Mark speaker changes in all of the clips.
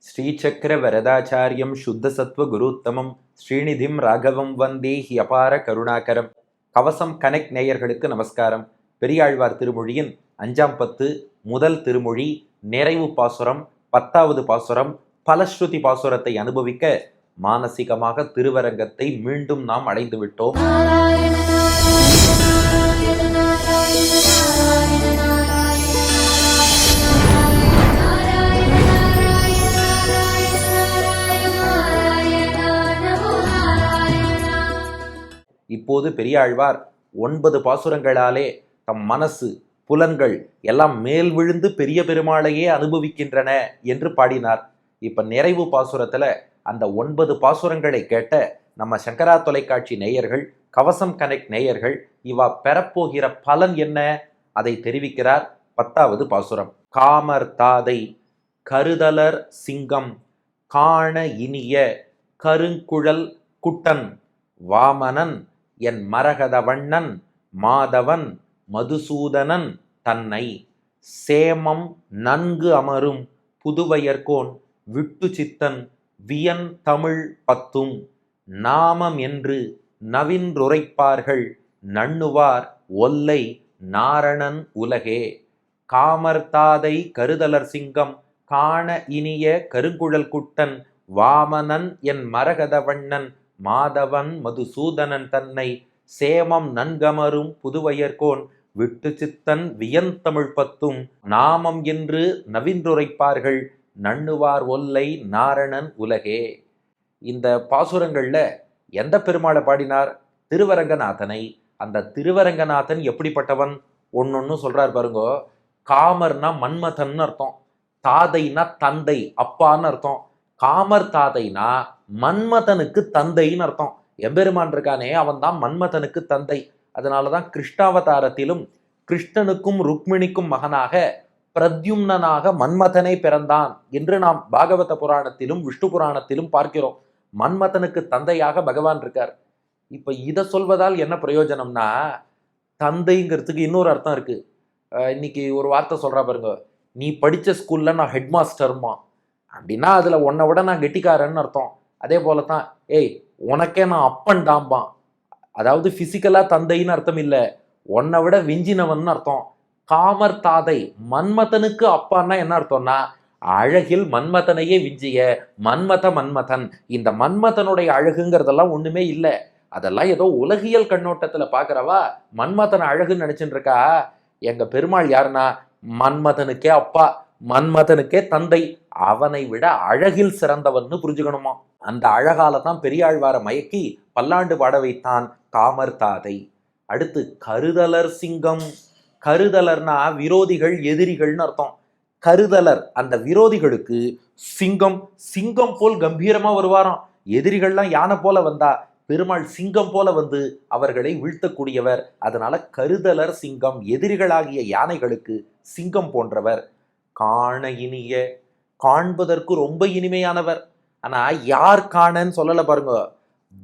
Speaker 1: ஸ்ரீசக்கர வரதாச்சாரியம் சுத்த சத்வ குருத்தமம் ஸ்ரீநிதிம் ராகவம் வந்தே ஹியபார கருணாகரம். கவசம் கனெக்ட் நேயர்களுக்கு நமஸ்காரம். பெரியாழ்வார் திருமொழியின் 5ஆம் பத்து, முதல் திருமொழி, நிறைவு பாசுரம், 10வது பாசுரம், பலஸ்ருதி பாசுரத்தை அனுபவிக்க மானசீகமாக திருவரங்கத்தை மீண்டும் நாம் அடைந்து விட்டோம். இப்போது பெரியாழ்வார் 9 பாசுரங்களாலே தம் மனசு, புலன்கள் எல்லாம் மேல் விழுந்து பெரிய பெருமாளையே அனுபவிக்கின்றன என்று பாடினார். இப்ப நிறைவு பாசுரத்துல அந்த 9 பாசுரங்களை கேட்ட நம்ம சங்கரா தொலைக்காட்சி நேயர்கள், கவசம் கனெக்ட் நேயர்கள், இவா பெறப்போகிற பலன் என்ன அதை தெரிவிக்கிறார். 10வது பாசுரம். காமர் தாதை கருதலர் சிங்கம் காண இனிய கருங்குழல் குட்டன் வாமனன் என் மரகத வண்ணன் மாதவன் மதுசூதனன் தன்னை சேமம் நன்கு அமரும் புதுவையர்கோன் விட்டு சித்தன் வியன் தமிழ் பத்தும் நாமம் என்று நவின்றுரைப்பார்கள் நண்ணுவார் ஒல்லை நாரணன் உலகே. காமர்தாதை கருதலர் சிங்கம் காண இனிய கருங்குழல் குட்டன் வாமனன் என் மரகத வண்ணன் மாதவன் மதுசூதனன் தன்னை சேமம் நன்கமரும் புதுவையர்கோன் விட்டு சித்தன் வியந்தமிழ் பத்தும் நாமம் என்று நவின்றுரைப்பார்கள் நண்ணுவார் ஒல்லை நாரணன் உலகே. இந்த பாசுரங்கள்ல எந்த பெருமாளை பாடினார்? திருவரங்கநாதனை. அந்த திருவரங்கநாதன் எப்படிப்பட்டவன் ஒன்னொன்னு சொல்றார் பாருங்க. காமர்னா மன்மதன் அர்த்தம், தாதைனா தந்தை, அப்பான்னு அர்த்தம். காமர் தாதைனா மன்மதனுக்கு தந்தைன்னு அர்த்தம். எம்பெருமான் இருக்கானே அவன் தான் மன்மதனுக்கு தந்தை. அதனாலதான் கிருஷ்ணாவதாரத்திலும் கிருஷ்ணனுக்கும் ருக்மிணிக்கும் மகனாக பிரத்யும்னனாக மன்மதனை பிறந்தான் என்று நாம் பாகவத புராணத்திலும் விஷ்ணு புராணத்திலும் பார்க்கிறோம். மன்மதனுக்கு தந்தையாக பகவான் இருக்கார். இப்ப இதை சொல்வதால் என்ன பிரயோஜனம்னா, தந்தைங்கிறதுக்கு இன்னொரு அர்த்தம் இருக்கு. இன்னைக்கு ஒரு வார்த்தை சொல்றா பாருங்க, நீ படிச்ச ஸ்கூல்ல நான் ஹெட் மாஸ்டர்மா அப்படின்னா அதுல உன்னை விட நான் கெட்டிக்காரன்னு அர்த்தம். அதே போலதான், ஏய் உனக்கே நான் அப்பன் டாம்பான், அதாவது பிசிக்கலா தந்தைன்னு அர்த்தம் இல்லை, உன்னை விட விஞ்சினவன் அர்த்தம். காமர் தாதை மன்மதனுக்கு அப்பான்னா என்ன அர்த்தம்னா, அழகில் மன்மதனையே விஞ்சிய மன்மதன். இந்த மன்மதனுடைய அழகுங்கிறதெல்லாம் ஒண்ணுமே இல்லை. அதெல்லாம் ஏதோ உலகியல் கண்ணோட்டத்துல பாக்குறவா மன்மதன் அழகுன்னு நினைச்சுட்டு இருக்கா. எங்க பெருமாள் யாருன்னா மன்மதனுக்கே அப்பா, மன்மதனுக்கே தந்தை, அவனை விட அழகில் சிறந்தவன்னு புரிஞ்சுக்கணுமா. அந்த அழகால தான் பெரியாழ்வார மயக்கி பல்லாண்டு பாட வைத்தான் காமர் தாதை. அடுத்து கருதலர் சிங்கம். கருதலர்னா விரோதிகள், எதிரிகள்னு அர்த்தம். கருதலர் அந்த விரோதிகளுக்கு சிங்கம், சிங்கம் போல் கம்பீரமா வருவாராம். எதிரிகள்லாம் யானை போல வந்தா பெருமாள் சிங்கம் போல வந்து அவர்களை வீழ்த்தக்கூடியவர். அதனால கருதலர் சிங்கம், எதிரிகளாகிய யானைகளுக்கு சிங்கம் போன்றவர். காண இனிய, காண்பதற்கு ரொம்ப இனிமையானவர். ஆனா யார் காணன்னு சொல்லல பாருங்க,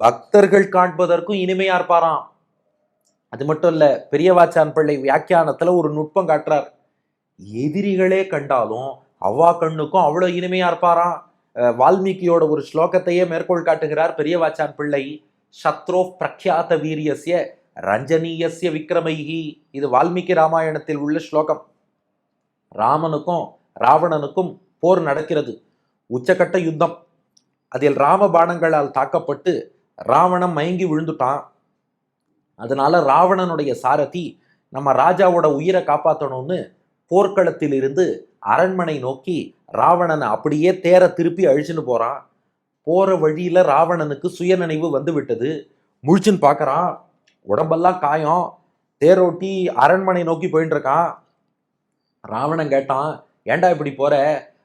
Speaker 1: பக்தர்கள் காண்பதற்கும் இனிமையா இருப்பாராம். அது மட்டும் இல்ல, பெரியவாச்சான் பிள்ளை வியாக்கியானத்துல ஒரு நுட்பம் காட்டுறார். எதிரிகளே கண்டாலும் அவ்வா கண்ணுக்கும் அவ்வளவு இனிமையா இருப்பாராம். வால்மீகியோட ஒரு ஸ்லோகத்தையே மேற்கோள் காட்டுகிறார் பெரியவாச்சான் பிள்ளை. சத்ரோ பிரக்யாத வீரியஸ்ய ரஞ்சனீயஸ்ய விக்ரமைஹி. இது வால்மீகி ராமாயணத்தில் உள்ள ஸ்லோகம். ராமனுக்கும் ராவணனுக்கும் போர் நடக்கிறது, உச்சக்கட்ட யுத்தம். அதில் ராம பாணங்களால் தாக்கப்பட்டு ராவணன் மயங்கி விழுந்துட்டான். அதனால ராவணனுடைய சாரதி நம்ம ராஜாவோட உயிரை காப்பாற்றணும்னு போர்க்களத்தில் இருந்து அரண்மனை நோக்கி ராவணனை அப்படியே தேர திருப்பி அழிச்சுன்னு போறான். போற வழியில ராவணனுக்கு சுயநினைவு வந்து விட்டது. முழிச்சுன்னு பார்க்கறான், உடம்பெல்லாம் காயம், தேரோட்டி அரண்மனை நோக்கி போயிட்டு இருக்கான். ராவணன் கேட்டான், ஏண்டா இப்படி போற?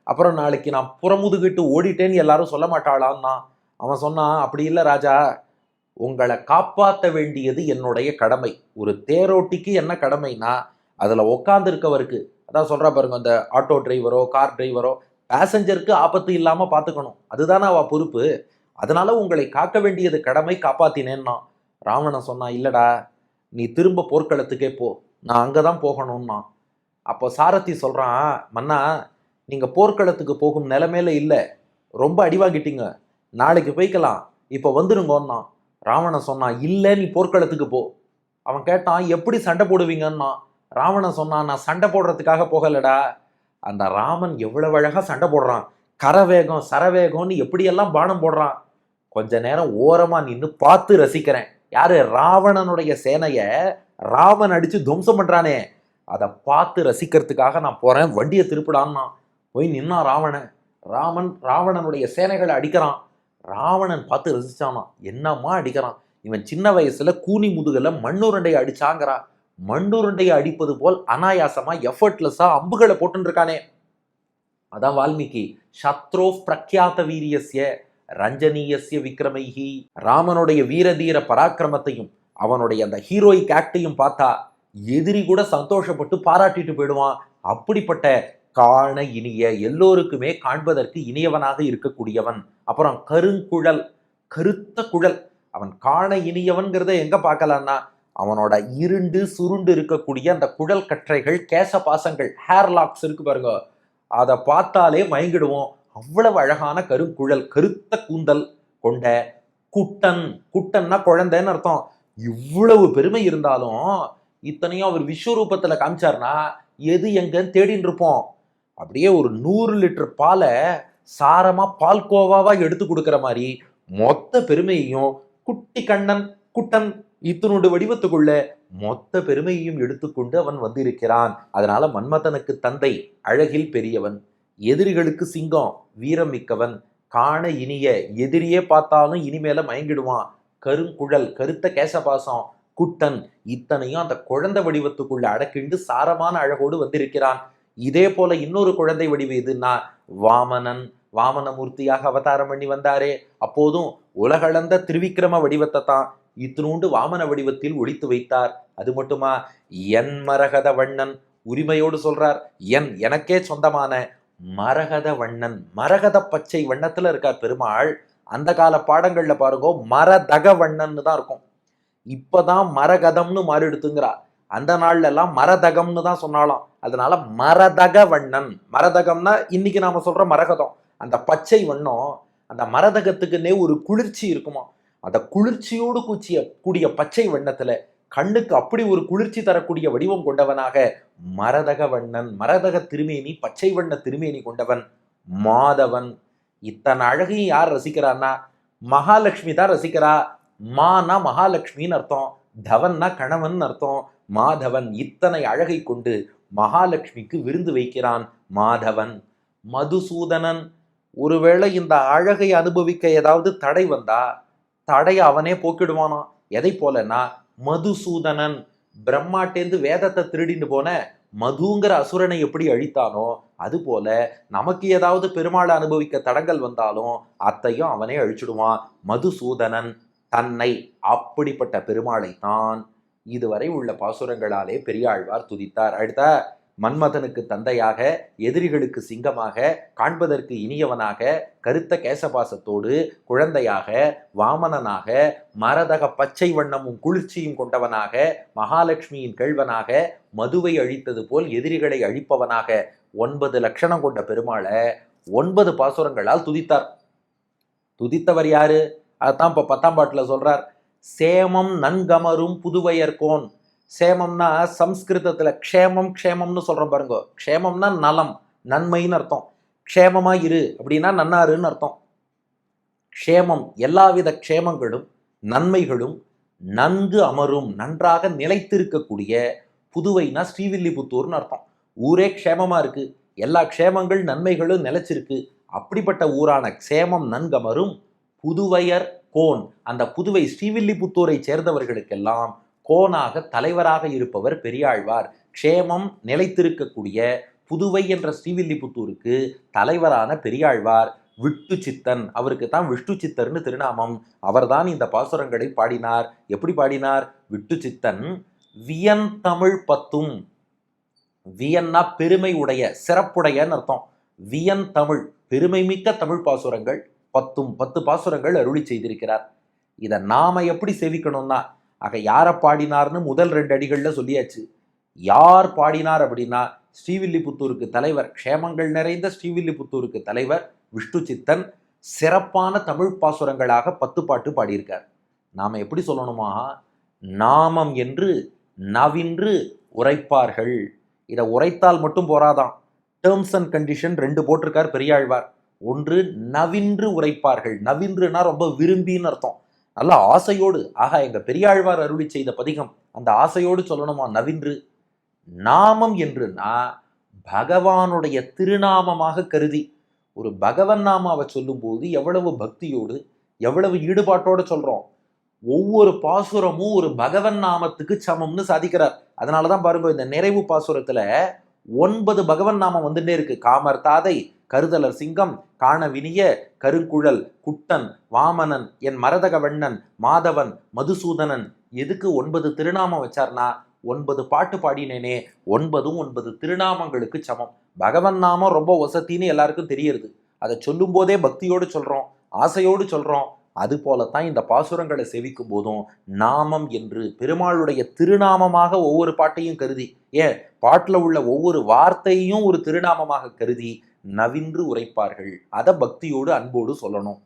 Speaker 1: அப்புறம் நாளைக்கு நான் புறமுதுகிட்டு ஓடிட்டேன்னு எல்லாரும் சொல்ல மாட்டாளான்னா. அவன் சொன்னான், அப்படி இல்லை ராஜா, உங்களை காப்பாற்ற வேண்டியது என்னுடைய கடமை. ஒரு தேரோட்டிக்கு என்ன கடமைனா, அதுல உட்கார்ந்து இருக்கவருக்கு, அதான் சொல்றா பாருங்க, அந்த ஆட்டோ டிரைவரோ கார் டிரைவரோ பேசஞ்சருக்கு ஆபத்து இல்லாம பாத்துக்கணும், அதுதானே அவ பொறுப்பு. அதனால உங்களை காக்க வேண்டியது கடமை, காப்பாத்தினேன்னா. ராவணன் சொன்னான், இல்லடா நீ திரும்ப போர்க்களத்துக்கே போ, நான் அங்கதான் போகணும்னா. அப்போ சாரதி சொல்றான், மன்னா நீங்க போர்க்களத்துக்கு போகும் நிலைமையில இல்லை, ரொம்ப அடி வாங்கிட்டீங்க, நாளைக்கு போய்க்கலாம், இப்போ வந்துருங்கோன்னா. ராவணன் சொன்னான், இல்லை நீ போர்க்களத்துக்கு போ. அவன் கேட்டான், எப்படி சண்டை போடுவீங்கன்னா? ராவணன் சொன்னான், நான் சண்டை போடுறதுக்காக போகலடா. அந்த ராமன் எவ்வளவு அழகா சண்டை போடுறான், கரவேகம் சரவேகம்னு எப்படியெல்லாம் பானம் போடுறான், கொஞ்ச நேரம் ஓரமா நின்று பார்த்து ரசிக்கிறேன். யாரு? ராவணனுடைய சேனைய ராமன் அடிச்சு துவம்சம் பண்றானே, அதை பார்த்து ரசிக்கிறதுக்காக நான் போறேன், வண்டியை திருப்பிடான்னா. போய் நின்னா ராவணனுடைய சேனைகளை அடிக்கிறான். ராவணன் பார்த்து ரசிச்சானா, என்னம்மா அடிக்கிறான் இவன், சின்ன வயசுல கூனி முதுகல மண்ணுருண்டையை அடிச்சாங்கிறா. மண்ணுருண்டையை அடிப்பது போல் அனாயாசமா எஃபர்ட்லெஸ்ஸா அம்புகளை போட்டு இருக்கானே. அதான் வால்மீகி சத்ரோ பிரக்யாத வீரியஸ்ய ரஞ்சனீயஸ்ய விக்ரமைஹி. ராமனுடைய வீரதீர பராக்கிரமத்தையும் அவனுடைய அந்த ஹீரோயிக் ஆக்டையும் பார்த்தா எதிரி கூட சந்தோஷப்பட்டு பாராட்டிட்டு போயிடுவான். அப்படிப்பட்ட காண இனிய, எல்லோருக்குமே காண்பதற்கு இனியவனாக இருக்கக்கூடியவன். அப்புறம் கருங்குழல், கருத்த குழல். அவன் காண இனியவன்கிறத எங்க பார்க்கலான்னா, அவனோட இருண்டு சுருண்டு இருக்கக்கூடிய அந்த குழல் கற்றைகள், கேச பாசங்கள், ஹேர் லாக்ஸ் இருக்கு பாருங்க, அதை பார்த்தாலே மயங்கிடுவோம். அவ்வளவு அழகான கருங்குழல், கருத்த கூந்தல் கொண்ட குட்டன். குட்டன்னா குழந்தைன்னு அர்த்தம். இவ்வளவு பெருமை இருந்தாலும் இத்தனையும் அவர் விஸ்வரூபத்துல காமிச்சார்னா எது எங்கன்னு தேடின்னு இருப்போம். அப்படியே ஒரு 100 லிட்டர் பாலை சாரமா பால்கோவாவா எடுத்து கொடுக்குற மாதிரி மொத்த பெருமையையும் குட்டி கண்ணன் குட்டன் இத்தனோடு வடிவத்துக்குள்ள மொத்த பெருமையையும் எடுத்துக்கொண்டு அவன் வந்திருக்கிறான். அதனால மன்மதனுக்கு தந்தை, அழகில் பெரியவன், எதிரிகளுக்கு சிங்கம், வீரம் மிக்கவன், காண இனிய, எதிரியே பார்த்தாலும் இனிமேல மயங்கிடுவான், கருங்குழல், கருத்த கேசபாசம், குட்டன், இத்தனையும் அந்த குழந்தை வடிவத்துக்குள்ள அடக்கிண்டு சாரமான அழகோடு வந்திருக்கிறான். இதே போல இன்னொரு குழந்தை வடிவு எதுன்னா வாமனன். வாமனமூர்த்தியாக அவதாரம் பண்ணி வந்தாரே, அப்போதும் உலகளந்த திருவிக்கிரம வடிவத்தை தான் இத்தினூண்டு வாமன வடிவத்தில் ஒழித்து வைத்தார். அது மட்டுமா, என் மரகத வண்ணன், உரிமையோடு சொல்றார், எனக்கே சொந்தமான மரகத வண்ணன், மரகத பச்சை வண்ணத்துல இருக்கார் பெருமாள். அந்த கால பாடங்கள்ல பாருங்க மரதக வண்ணன்னு தான் இருக்கும். இப்பதான் மரகதம்னு மாறி எடுத்துங்கிறா. அந்த நாள்ல எல்லாம் மரதகம்னு தான் சொன்னாலும். அதனால மரதக வண்ணன். மரதகம்னா இன்னைக்கு நாம சொல்ற மரகதம். அந்த பச்சை வண்ணம், அந்த மரதகத்துக்குன்னே ஒரு குளிர்ச்சி இருக்குமா. அந்த குளிர்ச்சியோடு கூடிய பச்சை வண்ணத்துல கண்ணுக்கு அப்படி ஒரு குளிர்ச்சி தரக்கூடிய வடிவம் கொண்டவனாக மரதக வண்ணன், மரதக திருமேனி, பச்சை வண்ண திருமேனி கொண்டவன் மாதவன். இத்தனை அழகையும் யார் ரசிக்கிறான்னா மகாலட்சுமி தான் ரசிக்கிறா. மானா மகாலட்சுமின்னு அர்த்தம், தவன்னா கணவன் அர்த்தம். மாதவன் இத்தனை அழகை கொண்டு மகாலட்சுமிக்கு விருந்து வைக்கிறான் மாதவன். மதுசூதனன், ஒருவேளை இந்த அழகை அனுபவிக்க ஏதாவது தடை வந்தா தடைய அவனே போக்கிடுவானா. எதை போலன்னா மதுசூதனன், பிரம்மாட்டேந்து வேதத்தை திருடின்னு போன மதுங்கிற அசுரனை எப்படி அழித்தானோ அது போல நமக்கு ஏதாவது பெருமாளை அனுபவிக்க தடங்கள் வந்தாலும் அத்தையும் அவனே அழிச்சிடுவான். மதுசூதனன் தன்னை, அப்படிப்பட்ட பெருமாளை தான் இதுவரை உள்ள பாசுரங்களாலே பெரியாழ்வார் துதித்தார். அடுத்த மன்மதனுக்கு தந்தையாக, எதிரிகளுக்கு சிங்கமாக, காண்பதற்கு இனியவனாக, கருத்த கேசபாசத்தோடு குழந்தையாக, வாமனனாக, மரதக பச்சை வண்ணமும் குளிர்ச்சியும் கொண்டவனாக, மகாலட்சுமியின் கேள்வனாக, மதுவை அழித்தது போல் எதிரிகளை அழிப்பவனாக 9 லட்சணம் கொண்ட பெருமாளை 9 பாசுரங்களால் துதித்தார். துதித்தவர் யாரு? அதான் இப்ப 10ஆம் பாட்டுல சொல்றார். சேமம் நன்கமரும் புதுவையர்கோன். சேமம்னா சம்ஸ்கிருதத்துல க்ஷேமம், க்ஷேமம்னு சொல்றோம் பாருங்க. க்ஷேமம்னா நலம், நன்மைன்னு அர்த்தம். க்ஷேமமா இரு அப்படின்னா நன்னாருன்னு அர்த்தம். க்ஷேமம், எல்லாவித க்ஷேமங்களும் நன்மைகளும் நன்கு அமரும், நன்றாக நிலைத்திருக்கக்கூடிய, புதுவைனா ஸ்ரீவில்லிபுத்தூர்னு அர்த்தம். ஊரே க்ஷேமமா இருக்கு, எல்லா க்ஷேமங்கள் நன்மைகளும் நிலைச்சிருக்கு. அப்படிப்பட்ட ஊரான சேமம் நன்கமரும் புதுவையர் கோன். அந்த புதுவை ஸ்ரீவில்லிபுத்தூரை சேர்ந்தவர்களுக்கெல்லாம் கோனாக, தலைவராக இருப்பவர் பெரியாழ்வார். க்ஷேமம் நிலைத்திருக்கக்கூடிய புதுவை என்ற ஸ்ரீவில்லிபுத்தூருக்கு தலைவரான பெரியாழ்வார். விட்டு சித்தன், அவருக்கு தான் விஷ்ணு சித்தர்னு திருநாமம். அவர்தான் இந்த பாசுரங்களை பாடினார். எப்படி பாடினார்? விட்டு சித்தன் வியன் தமிழ் பத்தும். வியன்னா பெருமை உடைய, சிறப்புடையன்னு அர்த்தம். வியன் தமிழ், பெருமை மிக்க தமிழ் பாசுரங்கள் 10 பாசுரங்கள் அருளி செய்திருக்கிறார். இதை நாம எப்படி சேவிக்கணும்னா, ஆக யாரை பாடினார்னு முதல் 2 அடிகள்ல சொல்லியாச்சு. யார் பாடினார் அப்படின்னா ஸ்ரீவில்லிபுத்தூருக்கு தலைவர், க்ஷேமங்கள் நிறைந்த ஸ்ரீவில்லிபுத்தூருக்கு தலைவர் விஷ்ணு சித்தன். சிறப்பான தமிழ் பாசுரங்களாக 10 பாட்டு பாடியிருக்கார். நாம் எப்படி சொல்லணுமா, நாமம் என்று நவின்று உரைப்பார்கள். இதை உரைத்தால் மட்டும் போராதான், டேர்ம்ஸ் அண்ட் கண்டிஷன் 2 போட்டிருக்கார் பெரியாழ்வார். ஒன்று, நவின்று உரைப்பார்கள். நவின்றுனா ரொம்ப விரும்பின்னு அர்த்தம், நல்ல ஆசையோடு. ஆகா, எங்க பெரியாழ்வார் அருளி செய்த பதிகம், அந்த ஆசையோடு சொல்லணுமா நவின்று. நாமம் என்றுனா பகவானுடைய திருநாமமாக கருதி, ஒரு பகவன் நாமாவை சொல்லும் போது எவ்வளவு பக்தியோடு எவ்வளவு ஈடுபாட்டோடு சொல்றோம். ஒவ்வொரு பாசுரமும் ஒரு பகவன் நாமத்துக்கு சமம்னு சாதிக்கிறார். அதனாலதான் பாருங்க, இந்த நிறைவு பாசுரத்துல 9 பகவன் நாமம் வந்துட்டே இருக்கு. காமர் தாதை, கருதலர் சிங்கம், காணவினிய, கருங்குழல், குட்டன், வாமனன், என் மரதக வண்ணன், மாதவன், மதுசூதனன். எதுக்கு 9 திருநாமம் வச்சார்னா, 9 பாட்டு பாடினேனே, 9 திருநாமங்களுக்கு சமம். பகவன் நாமம் ரொம்ப வசத்தின்னு எல்லாருக்கும் தெரியுது. அதை சொல்லும் போதே பக்தியோடு சொல்றோம், ஆசையோடு சொல்றோம். அது போலத்தான் இந்த பாசுரங்களை செவிக்கும் போதும் நாமம் என்று பெருமாளுடைய திருநாமமாக ஒவ்வொரு பாட்டையும் கருதி, ஏன் பாட்டில் உள்ள ஒவ்வொரு வார்த்தையும் ஒரு திருநாமமாக கருதி நவின்று உரைப்பார்கள். அதை பக்தியோடு அன்போடு சொல்லணும்.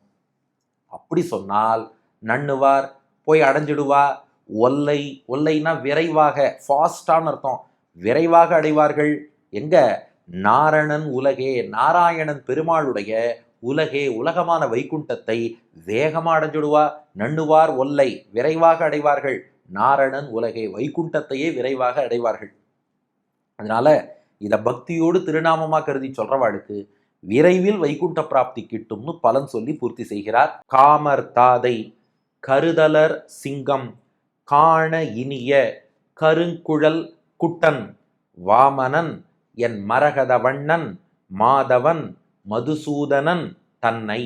Speaker 1: அப்படி சொன்னால் நண்ணுவார் போய் அடைஞ்சிடுவா. ஒல்லை, ஒல்லைனா விரைவாக, ஃபாஸ்டான்னு அர்த்தம். விரைவாக அடைவார்கள். எங்க? நாரணன் உலகே, நாராயணன் பெருமாளுடைய உலகே, உலகமான வைகுண்டத்தை வேகமா அடைஞ்சிடுவா. நண்ணுவார் ஒல்லை, விரைவாக அடைவார்கள். நாரணன் உலகே, வைகுண்டத்தையே விரைவாக அடைவார்கள். அதனால இதை பக்தியோடு திருநாமமா கருதி சொல்றவாளுக்கு விரைவில் வைகுண்ட பிராப்தி கிட்டும்னு பலன் சொல்லி பூர்த்தி செய்கிறார். காமர் தாதை, கருதலர் சிங்கம், காண இனிய, கருங்குழல் குட்டன், வாமனன், என் மரகத வண்ணன், மாதவன், மதுசூதனன் தன்னை,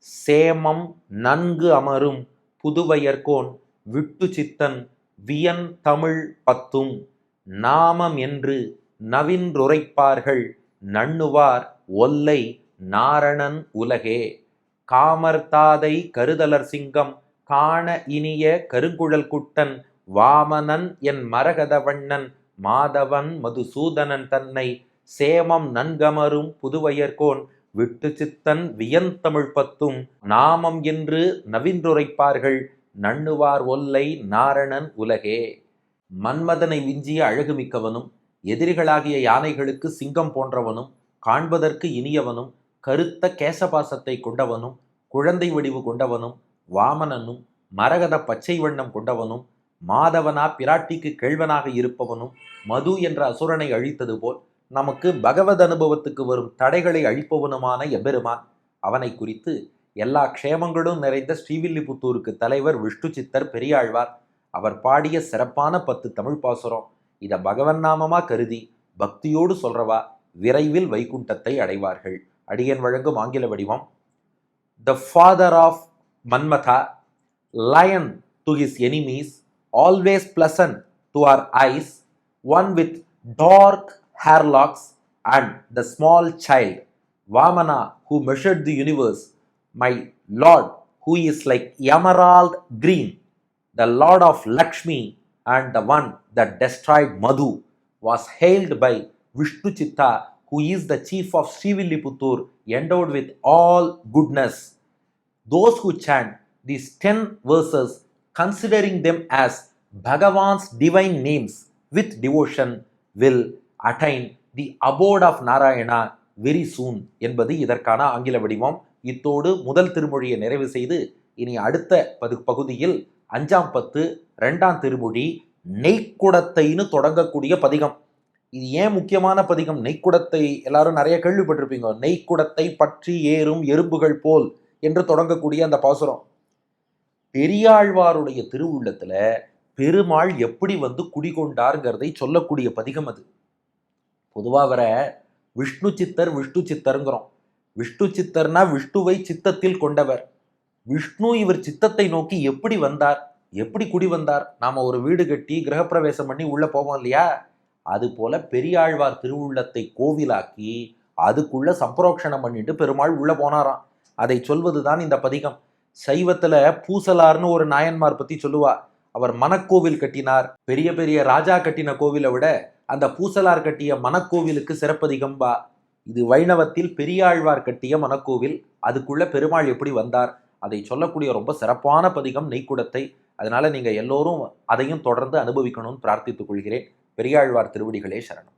Speaker 1: சேமம் நன்கு அமரும் புதுவையர்கோன், விட்டு சித்தன், வியன் தமிழ் 10 நாமம் என்று நவின்றுரைப்பார்கள். நண்ணுவார் ஒல்லை நாரணன் உலகே. காமர் தாதை, கருதலர் சிங்கம், காண இனிய, கருங்குழல் குட்டன், வாமனன், என் மரகத வண்ணன், மாதவன், மதுசூதனன் தன்னை, சேமம் நன்கமரும் புதுவையர்கோன், விட்டு சித்தன், வியன் தமிழ் 10 நாமம் என்று நவின்றுரைப்பார்கள். நண்ணுவார் ஒல்லை நாரணன் உலகே. மன்மதனை விஞ்சிய அழகு மிக்கவனும், எதிரிகளாகிய யானைகளுக்கு சிங்கம் போன்றவனும், காண்பதற்கு இனியவனும், கருத்த கேசபாசத்தை கொண்டவனும், குழந்தை வடிவு கொண்டவனும், வாமனனும், மரகத பச்சை வண்ணம் கொண்டவனும், மாதவனா பிராட்டிக்கு கேள்வனாக இருப்பவனும், மது என்ற அசுரனை அழித்தது போல் நமக்கு பகவத் அனுபவத்துக்கு வரும் தடைகளை அழிப்பவனுமான எம்பெருமான். அவனை குறித்து எல்லா க்ஷேமங்களும் நிறைந்த ஸ்ரீவில்லிபுத்தூருக்கு தலைவர் விஷ்ணு சித்தர் பெரியாழ்வார் அவர் பாடிய சிறப்பான 10 தமிழ் பாசுரம். இதை பகவன் நாமமா கருதி பக்தியோடு சொல்றவா விரைவில் வைகுண்டத்தை அடைவார்கள். அடியன் வழங்கும் ஆங்கில வடிவம். The father of Manmatha, lion to his enemies, always pleasant to our eyes, one with dark hair locks, and the small child, Vamana, who measured the universe, my Lord, who is like emerald green, the Lord of Lakshmi, and the one that destroyed Madhu, was hailed by Vishnu Chitta, who is the chief of Srivilliputhur, endowed with all goodness. Those who chant these 10 verses, considering them as Bhagavan's divine names with devotion, will attain the abode of Narayana very soon என்பது இதற்கான ஆங்கில வடிவம். இத்தோடு முதல் திருமொழியை நிறைவு செய்து இனி அடுத்த பகுதியில் 5ஆம் பத்து 2ஆம் திருமொழி நெய்க்குடத்தைன்னு தொடங்கக்கூடிய பதிகம். இது ஏன் முக்கியமான பதிகம்? நெய்க்குடத்தை எல்லாரும் நிறைய கேள்விப்பட்டிருப்பீங்க. நெய்க்குடத்தை பற்றி ஏறும் எறும்புகள் போல் என்று தொடங்கக்கூடிய அந்த பாசுரம் பெரியாழ்வாருடைய திருவுள்ளத்துல பெருமாள் எப்படி வந்து குடிகொண்டார்ங்கிறதை சொல்லக்கூடிய பதிகம் அது. பொதுவாக வர விஷ்ணு சித்தர் விஷ்ணு சித்தருங்கிறோம். விஷ்ணு சித்தர்னா விஷ்ணுவை சித்தத்தில் கொண்டவர். விஷ்ணு இவர் சித்தத்தை நோக்கி எப்படி வந்தார், எப்படி குடி வந்தார்? நாம ஒரு வீடு கட்டி கிரகப்பிரவேசம் பண்ணி உள்ள போவோம் இல்லையா? அது போல பெரியாழ்வார் திருவுள்ளத்தை கோவிலாக்கி அதுக்குள்ள சம்பரோக்ஷணம் பண்ணிட்டு பெருமாள் உள்ள போனாராம். அதை சொல்வதுதான் இந்த பதிகம். சைவத்துல பூசலார்னு ஒரு நாயன்மார் பத்தி சொல்லுவா. அவர் மனக்கோவில் கட்டினார். பெரிய பெரிய ராஜா கட்டின கோவிலை விட அந்த பூசலார் கட்டிய மனக்கோவிலுக்கு சிறப்பதிகம்பா. இது வைணவத்தில் பெரியாழ்வார் கட்டிய மனக்கோவில். அதுக்குள்ள பெருமாள் எப்படி வந்தார் அதை சொல்லக்கூடிய ரொம்ப சிறப்பான பதிகம் நெய்க்குடத்தை. அதனால நீங்க எல்லோரும் அதையும் தொடர்ந்து அனுபவிக்கணும்னு பிரார்த்தித்துக் கொள்கிறேன். பெரியாழ்வார் திருவடிகளே சரணம்.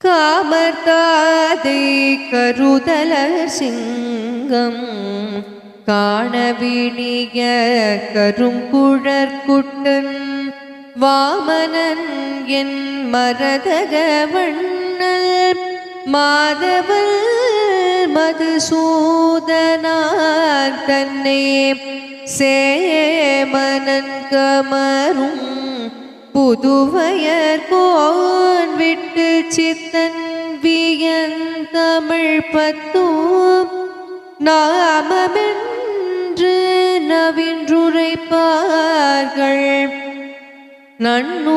Speaker 2: காமர்தாதை கருதலர் சிங்கம் காணவினிய கருங்குழற்குட்டன் வாமனன் என் மரதக வண்ணல் மாதவல் மதுசூதனார் தன்னை சேமனன் கமரும் புதுவயர் கோன் விட்டு சித்தன் வியந்தமிழ் பத்தும் நாமமென்று நவின்றுரைப்பார்கள் நண்ணுவாரொல்லை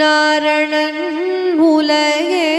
Speaker 2: நாரணன் உலகே